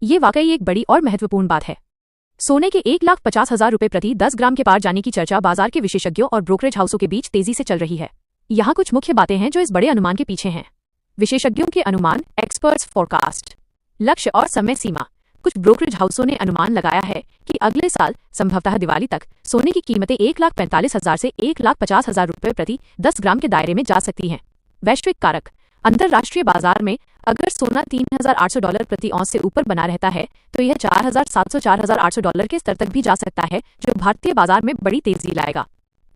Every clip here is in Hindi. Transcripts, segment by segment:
ये वाकई एक बड़ी और महत्वपूर्ण बात है। सोने के 1,50,000 रुपए प्रति 10 ग्राम के पार जाने की चर्चा बाजार के विशेषज्ञों और ब्रोकरेज हाउसों के बीच तेजी से चल रही है। यहाँ कुछ मुख्य बातें हैं जो इस बड़े अनुमान के पीछे हैं। विशेषज्ञों के अनुमान, एक्सपर्ट्स फोरकास्ट, लक्ष्य और समय सीमा। कुछ ब्रोकरेज हाउसों ने अनुमान लगाया है कि अगले साल संभवतः दिवाली तक सोने की कीमतें 1,45,000 से 1,50,000 रुपए प्रति 10 ग्राम के दायरे में जा सकती हैं। वैश्विक कारक। अंतर्राष्ट्रीय बाजार में अगर सोना $3,800 प्रति औंस से ऊपर बना रहता है तो यह $4,700-4,800 के स्तर तक भी जा सकता है, जो भारतीय बाजार में बड़ी तेजी लाएगा।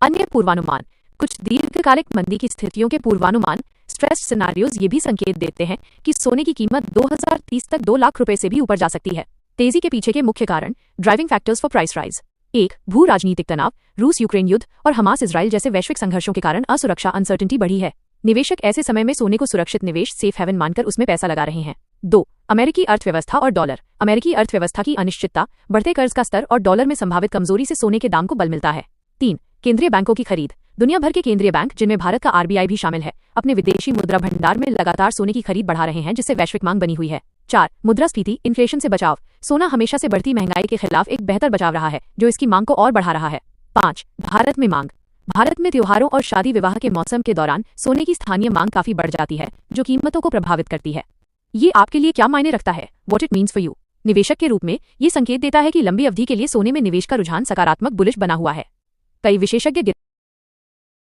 अन्य पूर्वानुमान। कुछ दीर्घकालिक मंदी की स्थितियों के पूर्वानुमान, स्ट्रेस सिनारियोज ये भी संकेत देते हैं कि सोने की कीमत 2030 तक 2 लाख रुपए से भी ऊपर जा सकती है। तेजी के पीछे के मुख्य कारण, driving factors for price rise. 1. भू राजनीतिक तनाव, रूस यूक्रेन युद्ध और हमास इजराइल जैसे वैश्विक संघर्षों के कारण असुरक्षा अनसर्टेनिटी बढ़ी है। निवेशक ऐसे समय में सोने को सुरक्षित निवेश सेफ हेवन मानकर उसमें पैसा लगा रहे हैं। 2. अमेरिकी अर्थव्यवस्था और डॉलर। अमेरिकी अर्थव्यवस्था की अनिश्चितता, बढ़ते कर्ज का स्तर और डॉलर में संभावित कमजोरी से सोने के दाम को बल मिलता है। 3. केंद्रीय बैंकों की खरीद। दुनिया भर के केंद्रीय बैंक, जिनमें भारत का आरबीआई भी शामिल है, अपने विदेशी मुद्रा भंडार में लगातार सोने की खरीद बढ़ा रहे हैं, जिससे वैश्विक मांग बनी हुई है। 4. मुद्रास्फीति, इन्फ्लेशन से बचाव। सोना हमेशा से बढ़ती महंगाई के खिलाफ एक बेहतर बचाव रहा है, जो इसकी मांग को और बढ़ा रहा है। 5. भारत में मांग। भारत में त्योहारों और शादी विवाह के मौसम के दौरान सोने की स्थानीय मांग काफी बढ़ जाती है, जो कीमतों को प्रभावित करती है। ये आपके लिए क्या मायने रखता है? What it means for you? निवेशक के रूप में ये संकेत देता है कि लंबी अवधि के लिए सोने में निवेश का रुझान सकारात्मक बुलिश बना हुआ है। कई विशेषज्ञ